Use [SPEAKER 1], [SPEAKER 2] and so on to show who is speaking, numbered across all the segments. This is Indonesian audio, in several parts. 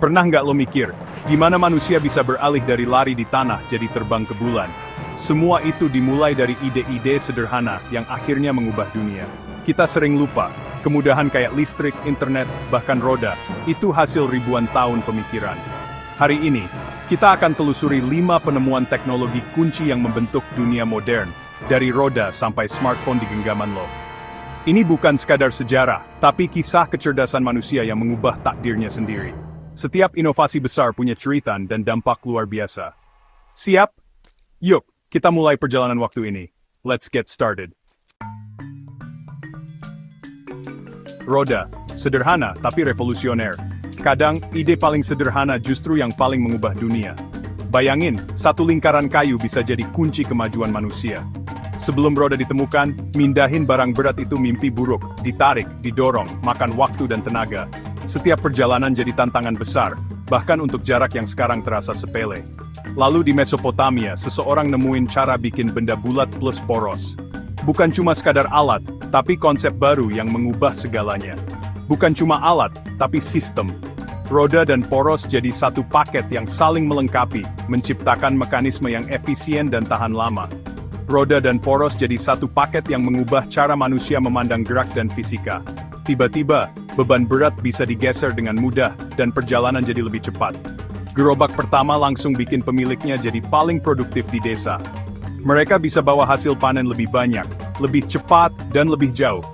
[SPEAKER 1] Pernah nggak lo mikir, gimana manusia bisa beralih dari lari di tanah jadi terbang ke bulan? Semua itu dimulai dari ide-ide sederhana yang akhirnya mengubah dunia. Kita sering lupa, kemudahan kayak listrik, internet, bahkan roda, itu hasil ribuan tahun pemikiran. Hari ini, kita akan telusuri 5 penemuan teknologi kunci yang membentuk dunia modern, dari roda sampai smartphone di genggaman lo. Ini bukan sekadar sejarah, tapi kisah kecerdasan manusia yang mengubah takdirnya sendiri. Setiap inovasi besar punya cerita dan dampak luar biasa. Siap? Yuk, kita mulai perjalanan waktu ini. Let's get started. Roda, sederhana tapi revolusioner. Kadang, ide paling sederhana justru yang paling mengubah dunia. Bayangin, satu lingkaran kayu bisa jadi kunci kemajuan manusia. Sebelum roda ditemukan, mindahin barang berat itu mimpi buruk, ditarik, didorong, makan waktu dan tenaga. Setiap perjalanan jadi tantangan besar, bahkan untuk jarak yang sekarang terasa sepele. Lalu di Mesopotamia, seseorang nemuin cara bikin benda bulat plus poros. Bukan cuma sekadar alat, tapi konsep baru yang mengubah segalanya. Bukan cuma alat, tapi sistem. Roda dan poros jadi satu paket yang saling melengkapi, menciptakan mekanisme yang efisien dan tahan lama. Roda dan poros jadi satu paket yang mengubah cara manusia memandang gerak dan fisika. Tiba-tiba, beban berat bisa digeser dengan mudah, dan perjalanan jadi lebih cepat. Gerobak pertama langsung bikin pemiliknya jadi paling produktif di desa. Mereka bisa bawa hasil panen lebih banyak, lebih cepat, dan lebih jauh.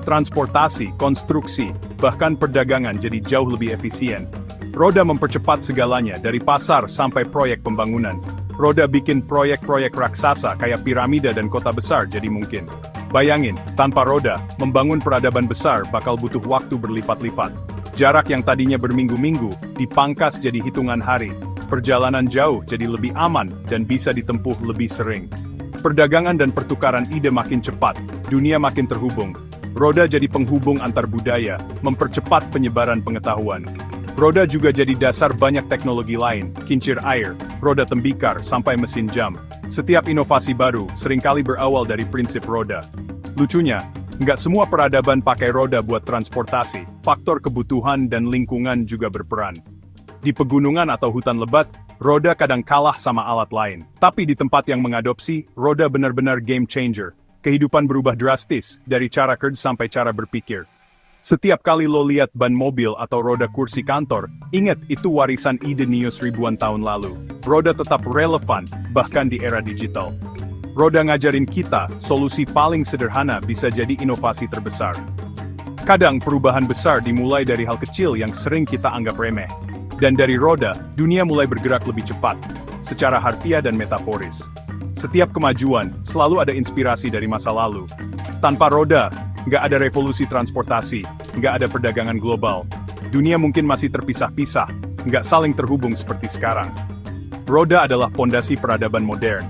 [SPEAKER 1] Transportasi, konstruksi, bahkan perdagangan jadi jauh lebih efisien. Roda mempercepat segalanya, dari pasar sampai proyek pembangunan. Roda bikin proyek-proyek raksasa kayak piramida dan kota besar jadi mungkin. Bayangin, tanpa roda, membangun peradaban besar bakal butuh waktu berlipat-lipat. Jarak yang tadinya berminggu-minggu, dipangkas jadi hitungan hari. Perjalanan jauh jadi lebih aman dan bisa ditempuh lebih sering. Perdagangan dan pertukaran ide makin cepat, dunia makin terhubung. Roda jadi penghubung antar budaya, mempercepat penyebaran pengetahuan. Roda juga jadi dasar banyak teknologi lain, kincir air, roda tembikar, sampai mesin jam. Setiap inovasi baru seringkali berawal dari prinsip roda. Lucunya, nggak semua peradaban pakai roda buat transportasi, faktor kebutuhan dan lingkungan juga berperan. Di pegunungan atau hutan lebat, roda kadang kalah sama alat lain. Tapi di tempat yang mengadopsi, roda benar-benar game changer. Kehidupan berubah drastis, dari cara kerja sampai cara berpikir. Setiap kali lo lihat ban mobil atau roda kursi kantor, ingat itu warisan ide nius ribuan tahun lalu. Roda tetap relevan, bahkan di era digital. Roda ngajarin kita, solusi paling sederhana bisa jadi inovasi terbesar. Kadang perubahan besar dimulai dari hal kecil yang sering kita anggap remeh. Dan dari roda, dunia mulai bergerak lebih cepat, secara harfiah dan metaforis. Setiap kemajuan, selalu ada inspirasi dari masa lalu. Tanpa roda, nggak ada revolusi transportasi, nggak ada perdagangan global. Dunia mungkin masih terpisah-pisah, nggak saling terhubung seperti sekarang. Roda adalah pondasi peradaban modern.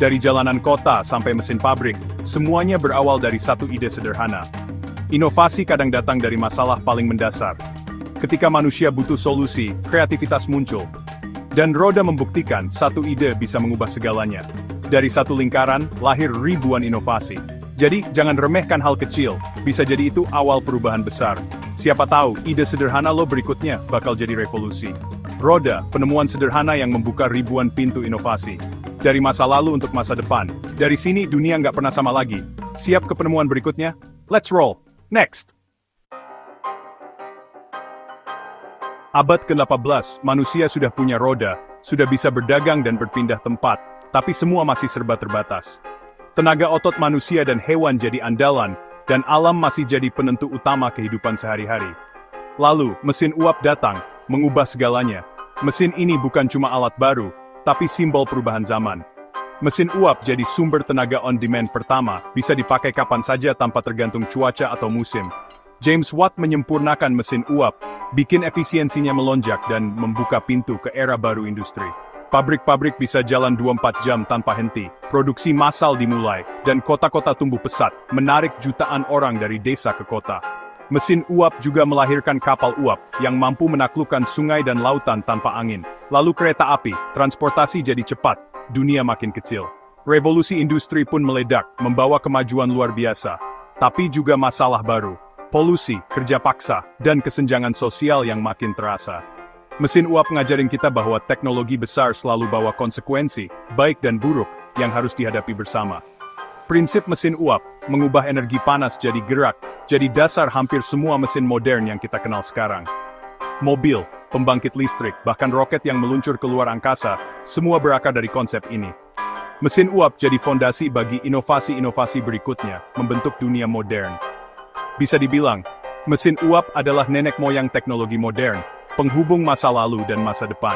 [SPEAKER 1] Dari jalanan kota sampai mesin pabrik, semuanya berawal dari satu ide sederhana. Inovasi kadang datang dari masalah paling mendasar. Ketika manusia butuh solusi, kreativitas muncul. Dan roda membuktikan satu ide bisa mengubah segalanya. Dari satu lingkaran, lahir ribuan inovasi. Jadi, jangan remehkan hal kecil, bisa jadi itu awal perubahan besar. Siapa tahu, ide sederhana lo berikutnya bakal jadi revolusi. Roda, penemuan sederhana yang membuka ribuan pintu inovasi. Dari masa lalu untuk masa depan. Dari sini, dunia nggak pernah sama lagi. Siap ke penemuan berikutnya? Let's roll! Next! Abad ke-18, manusia sudah punya roda, sudah bisa berdagang dan berpindah tempat, tapi semua masih serba terbatas. Tenaga otot manusia dan hewan jadi andalan, dan alam masih jadi penentu utama kehidupan sehari-hari. Lalu, mesin uap datang, mengubah segalanya. Mesin ini bukan cuma alat baru, tapi simbol perubahan zaman. Mesin uap jadi sumber tenaga on-demand pertama, bisa dipakai kapan saja tanpa tergantung cuaca atau musim. James Watt menyempurnakan mesin uap, bikin efisiensinya melonjak dan membuka pintu ke era baru industri. Pabrik-pabrik bisa jalan 24 jam tanpa henti, produksi massal dimulai, dan kota-kota tumbuh pesat, menarik jutaan orang dari desa ke kota. Mesin uap juga melahirkan kapal uap, yang mampu menaklukkan sungai dan lautan tanpa angin. Lalu kereta api, transportasi jadi cepat, dunia makin kecil. Revolusi industri pun meledak, membawa kemajuan luar biasa. Tapi juga masalah baru, polusi, kerja paksa, dan kesenjangan sosial yang makin terasa. Mesin uap ngajarin kita bahwa teknologi besar selalu bawa konsekuensi, baik dan buruk, yang harus dihadapi bersama. Prinsip mesin uap, mengubah energi panas jadi gerak, jadi dasar hampir semua mesin modern yang kita kenal sekarang. Mobil, pembangkit listrik, bahkan roket yang meluncur ke luar angkasa, semua berakar dari konsep ini. Mesin uap jadi fondasi bagi inovasi-inovasi berikutnya, membentuk dunia modern. Bisa dibilang, mesin uap adalah nenek moyang teknologi modern, penghubung masa lalu dan masa depan.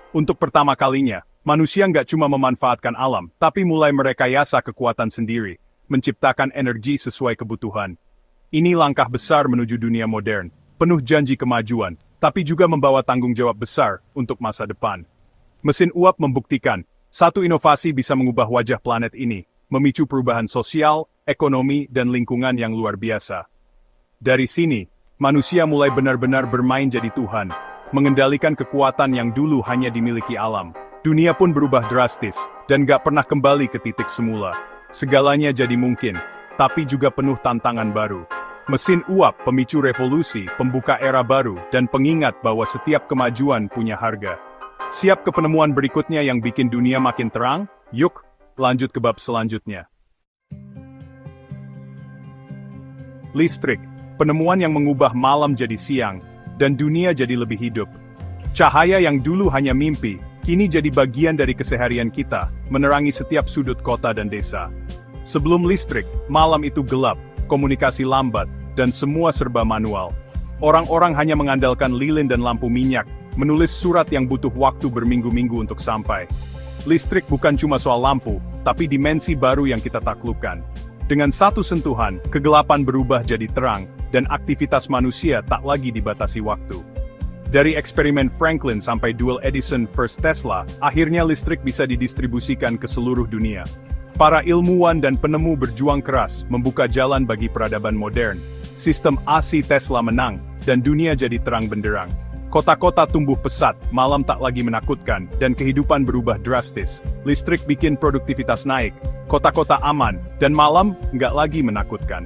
[SPEAKER 1] Untuk pertama kalinya, manusia nggak cuma memanfaatkan alam, tapi mulai merekayasa kekuatan sendiri, menciptakan energi sesuai kebutuhan. Ini langkah besar menuju dunia modern, penuh janji kemajuan, tapi juga membawa tanggung jawab besar untuk masa depan. Mesin uap membuktikan, satu inovasi bisa mengubah wajah planet ini, memicu perubahan sosial, ekonomi, dan lingkungan yang luar biasa. Dari sini, manusia mulai benar-benar bermain jadi Tuhan, mengendalikan kekuatan yang dulu hanya dimiliki alam. Dunia pun berubah drastis, dan gak pernah kembali ke titik semula. Segalanya jadi mungkin, tapi juga penuh tantangan baru. Mesin uap pemicu revolusi, pembuka era baru, dan pengingat bahwa setiap kemajuan punya harga. Siap ke penemuan berikutnya yang bikin dunia makin terang? Yuk, lanjut ke bab selanjutnya. Listrik, penemuan yang mengubah malam jadi siang, dan dunia jadi lebih hidup. Cahaya yang dulu hanya mimpi, kini jadi bagian dari keseharian kita, menerangi setiap sudut kota dan desa. Sebelum listrik, malam itu gelap, komunikasi lambat, dan semua serba manual. Orang-orang hanya mengandalkan lilin dan lampu minyak, menulis surat yang butuh waktu berminggu-minggu untuk sampai. Listrik bukan cuma soal lampu, tapi dimensi baru yang kita taklukkan. Dengan satu sentuhan, kegelapan berubah jadi terang, dan aktivitas manusia tak lagi dibatasi waktu. Dari eksperimen Franklin sampai duel Edison versus Tesla, akhirnya listrik bisa didistribusikan ke seluruh dunia. Para ilmuwan dan penemu berjuang keras, membuka jalan bagi peradaban modern. Sistem AC Tesla menang, dan dunia jadi terang benderang. Kota-kota tumbuh pesat, malam tak lagi menakutkan, dan kehidupan berubah drastis. Listrik bikin produktivitas naik, kota-kota aman, dan malam nggak lagi menakutkan.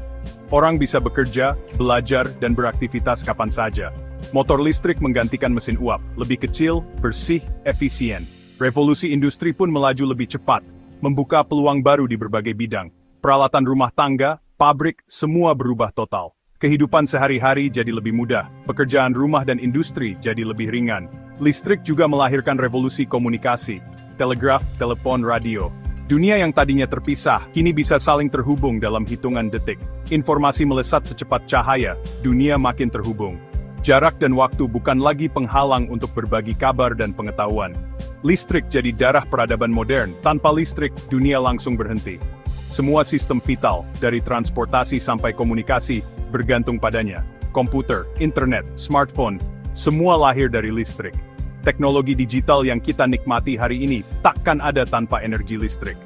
[SPEAKER 1] Orang bisa bekerja, belajar, dan beraktivitas kapan saja. Motor listrik menggantikan mesin uap, lebih kecil, bersih, efisien. Revolusi industri pun melaju lebih cepat, membuka peluang baru di berbagai bidang. Peralatan rumah tangga, pabrik, semua berubah total. Kehidupan sehari-hari jadi lebih mudah, pekerjaan rumah dan industri jadi lebih ringan. Listrik juga melahirkan revolusi komunikasi, telegraf, telepon, radio. Dunia yang tadinya terpisah, kini bisa saling terhubung dalam hitungan detik. Informasi melesat secepat cahaya, dunia makin terhubung. Jarak dan waktu bukan lagi penghalang untuk berbagi kabar dan pengetahuan. Listrik jadi darah peradaban modern, tanpa listrik, dunia langsung berhenti. Semua sistem vital, dari transportasi sampai komunikasi, bergantung padanya. Komputer, internet, smartphone, semua lahir dari listrik. Teknologi digital yang kita nikmati hari ini takkan ada tanpa energi listrik.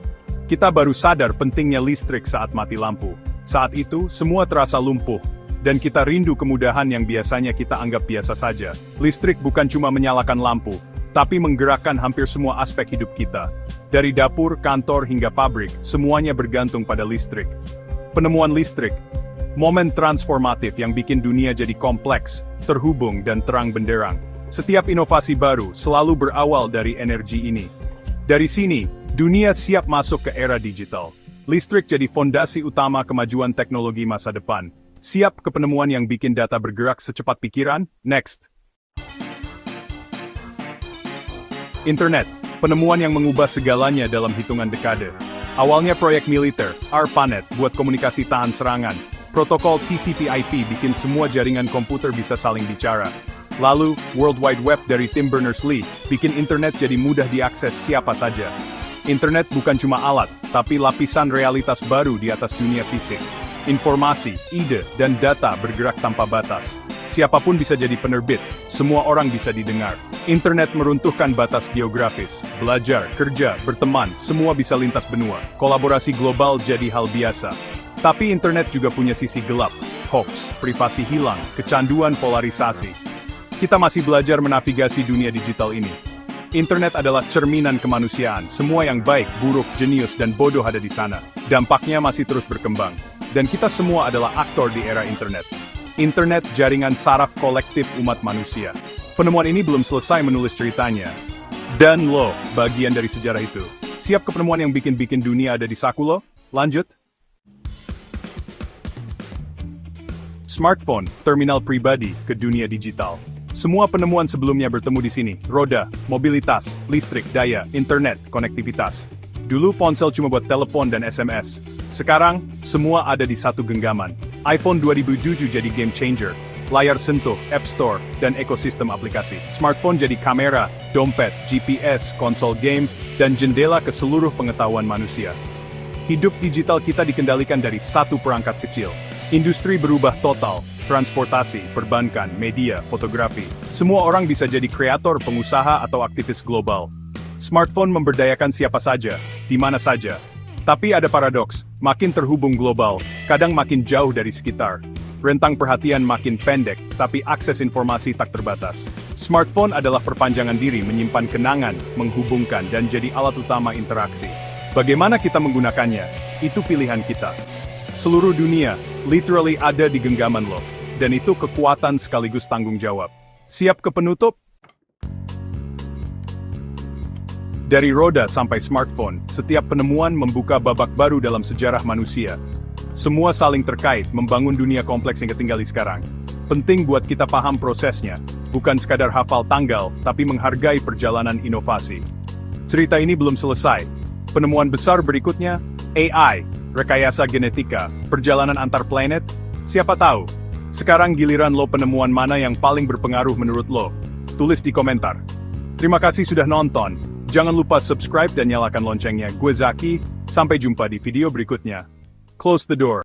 [SPEAKER 1] Kita baru sadar pentingnya listrik saat mati lampu. Saat itu, semua terasa lumpuh, dan kita rindu kemudahan yang biasanya kita anggap biasa saja. Listrik bukan cuma menyalakan lampu, tapi menggerakkan hampir semua aspek hidup kita. Dari dapur, kantor, hingga pabrik, semuanya bergantung pada listrik. Penemuan listrik, momen transformatif yang bikin dunia jadi kompleks, terhubung, dan terang benderang. Setiap inovasi baru selalu berawal dari energi ini. Dari sini, dunia siap masuk ke era digital. Listrik jadi fondasi utama kemajuan teknologi masa depan. Siap ke penemuan yang bikin data bergerak secepat pikiran? Next. Internet, penemuan yang mengubah segalanya dalam hitungan dekade. Awalnya proyek militer, ARPANET, buat komunikasi tahan serangan. Protokol TCP/IP bikin semua jaringan komputer bisa saling bicara. Lalu, World Wide Web dari Tim Berners-Lee, bikin internet jadi mudah diakses siapa saja. Internet bukan cuma alat, tapi lapisan realitas baru di atas dunia fisik. Informasi, ide, dan data bergerak tanpa batas. Siapapun bisa jadi penerbit, semua orang bisa didengar. Internet meruntuhkan batas geografis, belajar, kerja, berteman, semua bisa lintas benua. Kolaborasi global jadi hal biasa. Tapi internet juga punya sisi gelap, hoax, privasi hilang, kecanduan polarisasi. Kita masih belajar menavigasi dunia digital ini. Internet adalah cerminan kemanusiaan, semua yang baik, buruk, jenius, dan bodoh ada di sana. Dampaknya masih terus berkembang. Dan kita semua adalah aktor di era internet. Internet jaringan saraf kolektif umat manusia. Penemuan ini belum selesai menulis ceritanya. Dan lo, bagian dari sejarah itu. Siap ke penemuan yang bikin dunia ada di saku lo? Lanjut. Smartphone, terminal pribadi ke dunia digital. Semua penemuan sebelumnya bertemu di sini. Roda, mobilitas, listrik, daya, internet, konektivitas. Dulu ponsel cuma buat telepon dan SMS. Sekarang, semua ada di satu genggaman. iPhone 2007 jadi game changer. Layar sentuh, App Store, dan ekosistem aplikasi. Smartphone jadi kamera, dompet, GPS, konsol game, dan jendela ke seluruh pengetahuan manusia. Hidup digital kita dikendalikan dari satu perangkat kecil. Industri berubah total, transportasi, perbankan, media, fotografi. Semua orang bisa jadi kreator, pengusaha, atau aktivis global. Smartphone memberdayakan siapa saja, di mana saja. Tapi ada paradoks, makin terhubung global, kadang makin jauh dari sekitar. Rentang perhatian makin pendek, tapi akses informasi tak terbatas. Smartphone adalah perpanjangan diri menyimpan kenangan, menghubungkan, dan jadi alat utama interaksi. Bagaimana kita menggunakannya? Itu pilihan kita. Seluruh dunia, literally ada di genggaman lo. Dan itu kekuatan sekaligus tanggung jawab. Siap ke penutup? Dari roda sampai smartphone, setiap penemuan membuka babak baru dalam sejarah manusia. Semua saling terkait, membangun dunia kompleks yang ketinggalan sekarang. Penting buat kita paham prosesnya, bukan sekadar hafal tanggal, tapi menghargai perjalanan inovasi. Cerita ini belum selesai. Penemuan besar berikutnya, AI, rekayasa genetika, perjalanan antar planet, siapa tahu. Sekarang giliran lo, penemuan mana yang paling berpengaruh menurut lo? Tulis di komentar. Terima kasih sudah nonton. Jangan lupa subscribe dan nyalakan loncengnya. Gue Zaki, sampai jumpa di video berikutnya. Close the door.